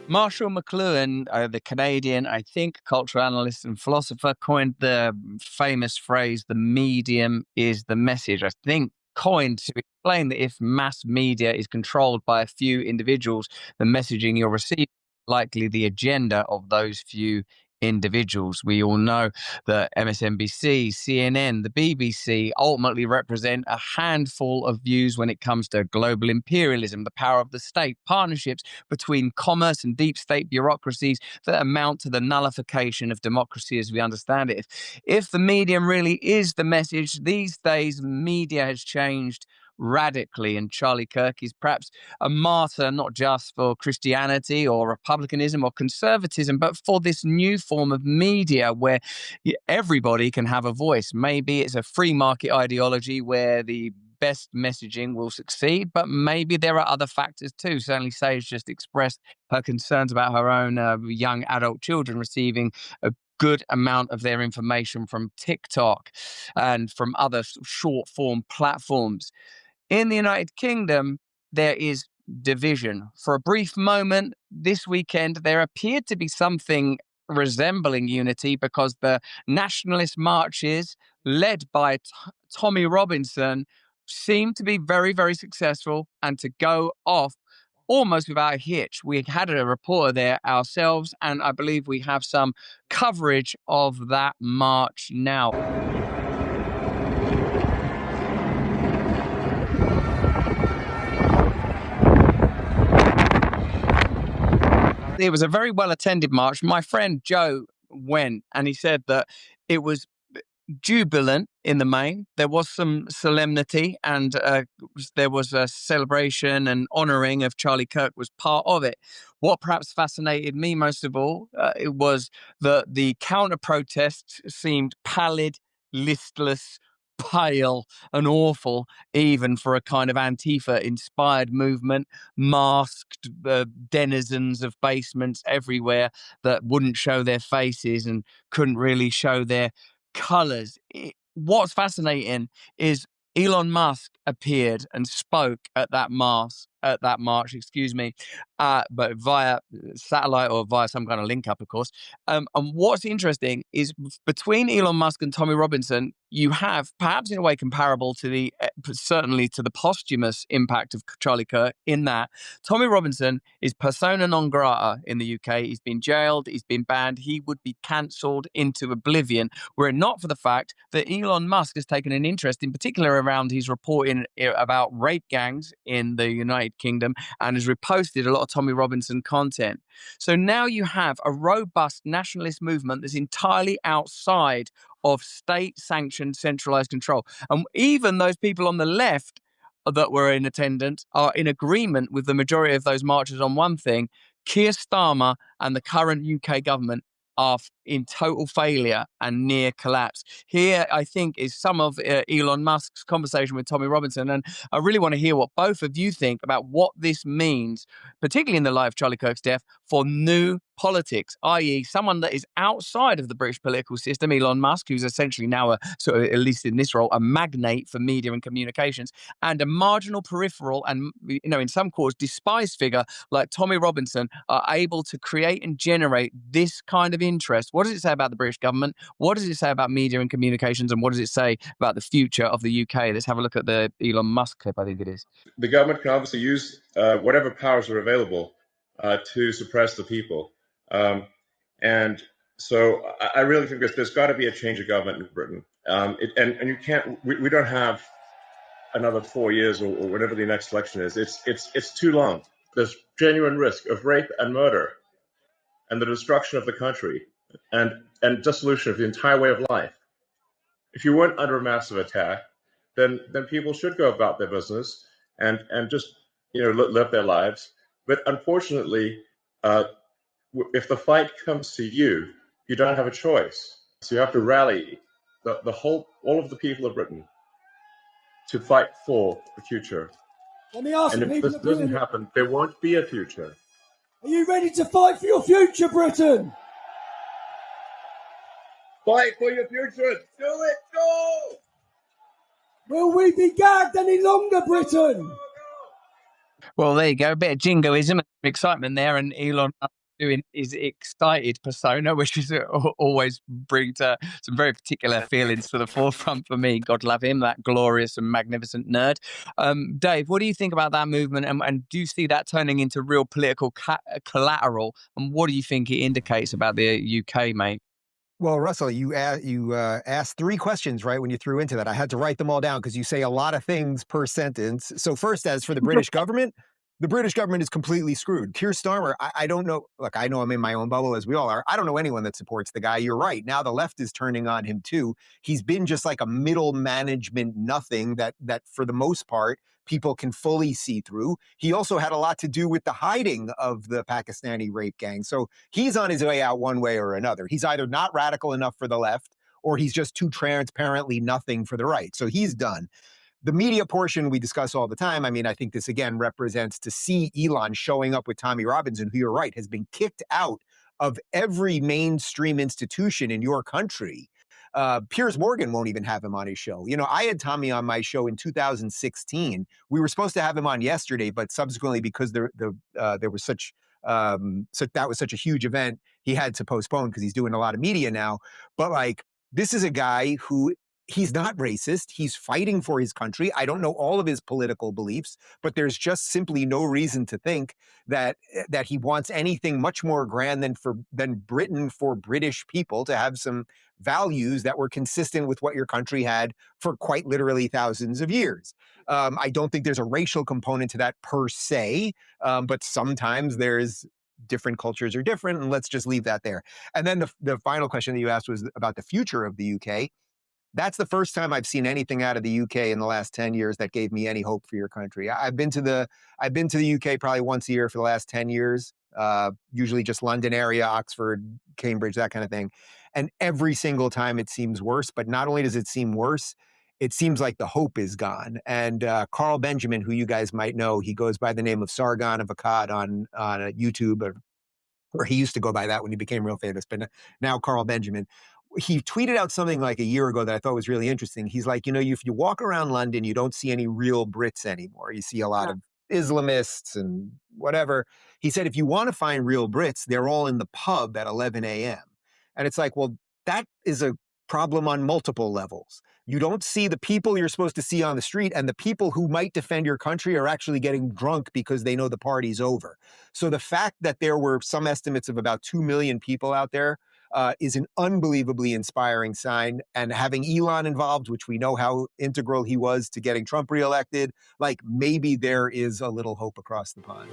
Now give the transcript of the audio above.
Marshall McLuhan, the Canadian, I think, cultural analyst and philosopher, coined the famous phrase, the medium is the message. I think coined to explain that if mass media is controlled by a few individuals, the messaging you'll receive is likely the agenda of those few individuals. We all know that MSNBC, CNN, the BBC ultimately represent a handful of views when it comes to global imperialism, the power of the state, partnerships between commerce and deep state bureaucracies that amount to the nullification of democracy as we understand it. If the medium really is the message, these days media has changed radically, and Charlie Kirk is perhaps a martyr not just for Christianity or republicanism or conservatism, but for this new form of media where everybody can have a voice. Maybe it's a free market ideology where the best messaging will succeed, but maybe there are other factors too. Certainly Sage just expressed her concerns about her own young adult children receiving a good amount of their information from TikTok and from other short form platforms. In the United Kingdom, there is division. For a brief moment this weekend, there appeared to be something resembling unity because the nationalist marches led by Tommy Robinson seemed to be very, very successful and to go off almost without a hitch. We had a reporter there ourselves, and I believe we have some coverage of that march now. It was a very well attended march. My friend Joe went and he said that it was jubilant in the main. There was some solemnity and there was a celebration and honoring of Charlie Kirk was part of it. What perhaps fascinated me most of all, it was that the counter protests seemed pallid, listless, pale and awful, even for a kind of Antifa inspired movement, masked denizens of basements everywhere that wouldn't show their faces and couldn't really show their colors. What's fascinating is Elon Musk appeared and spoke at that march, but via satellite or via some kind of link up, of course. And what's interesting is between Elon Musk and Tommy Robinson, you have perhaps in a way comparable to the certainly to the posthumous impact of Charlie Kirk in that Tommy Robinson is persona non grata in the UK. He's been jailed, he's been banned, he would be cancelled into oblivion were it not for the fact that Elon Musk has taken an interest in particular around his reporting about rape gangs in the United Kingdom and has reposted a lot of Tommy Robinson content. So now you have a robust nationalist movement that's entirely outside of state-sanctioned centralized control. And even those people on the left that were in attendance are in agreement with the majority of those marchers on one thing: Keir Starmer and the current UK government are in total failure and near collapse. Here, I think, is some of Elon Musk's conversation with Tommy Robinson. And I really want to hear what both of you think about what this means, particularly in the light of Charlie Kirk's death, for new politics, i.e. someone that is outside of the British political system, Elon Musk, who's essentially now, sort of, at least in this role, a magnate for media and communications, and a marginal peripheral and, in some quarters, despised figure like Tommy Robinson are able to create and generate this kind of interest. What does it say about the British government? What does it say about media and communications? And what does it say about the future of the UK? Let's have a look at the Elon Musk clip, I think it is. The government can obviously use whatever powers are available to suppress the people. And so I really think there's got to be a change of government in Britain. And you can't, we don't have another 4 years or whatever the next election is. It's too long. There's genuine risk of rape and murder and the destruction of the country and dissolution of the entire way of life. If you weren't under a massive attack, then people should go about their business and just live their lives. But unfortunately, if the fight comes to you, you don't have a choice. So you have to rally all of the people of Britain to fight for the future. Let me ask and if this doesn't happen, there won't be a future. Are you ready to fight for your future, Britain? Fight for your future. Do it. Go. Will we be gagged any longer, Britain? Well, there you go. A bit of jingoism and excitement there. And Elon Musk doing his excited persona, which is always brings some very particular feelings to the forefront for me. God love him, that glorious and magnificent nerd. Dave, what do you think about that movement? And do you see that turning into real political collateral? And what do you think it indicates about the UK, mate? Well, Russell, you asked three questions right when you threw into that. I had to write them all down because you say a lot of things per sentence. So first, as for the British government is completely screwed. Keir Starmer, I don't know. Look, I know I'm in my own bubble, as we all are. I don't know anyone that supports the guy. You're right. Now the left is turning on him too. He's been just like a middle management nothing that for the most part, people can fully see through. He also had a lot to do with the hiding of the Pakistani rape gang. So he's on his way out one way or another. He's either not radical enough for the left, or he's just too transparently nothing for the right. So he's done. The media portion we discuss all the time. I mean, I think this again represents to see Elon showing up with Tommy Robinson, who you're right, has been kicked out of every mainstream institution in your country. Piers Morgan won't even have him on his show. You know, I had Tommy on my show in 2016. We were supposed to have him on yesterday, but subsequently, because there was such that was such a huge event, he had to postpone because he's doing a lot of media now. But like, this is a guy who, he's not racist. He's fighting for his country. I don't know all of his political beliefs, but there's just simply no reason to think that he wants anything much more grand than Britain for British people to have some values that were consistent with what your country had for quite literally thousands of years. I don't think there's a racial component to that per se, but sometimes there's different cultures are different, and let's just leave that there. And then the final question that you asked was about the future of the UK. That's the first time I've seen anything out of the UK in the last 10 years that gave me any hope for your country. I've been to the UK probably once a year for the last 10 years, usually just London area, Oxford, Cambridge, that kind of thing. And every single time it seems worse, but not only does it seem worse, it seems like the hope is gone. And Carl Benjamin, who you guys might know, he goes by the name of Sargon of Akkad on YouTube, or he used to go by that when he became real famous, but now Carl Benjamin. He tweeted out something like a year ago that I thought was really interesting. He's like, you know, if you walk around London, you don't see any real Brits anymore. You see a lot of Islamists and whatever. He said, if you want to find real Brits, they're all in the pub at 11 a.m. And it's like, well, that is a problem on multiple levels. You don't see the people you're supposed to see on the street, and the people who might defend your country are actually getting drunk because they know the party's over. So the fact that there were some estimates of about 2 million people out there is an unbelievably inspiring sign. And having Elon involved, which we know how integral he was to getting Trump reelected, like maybe there is a little hope across the pond.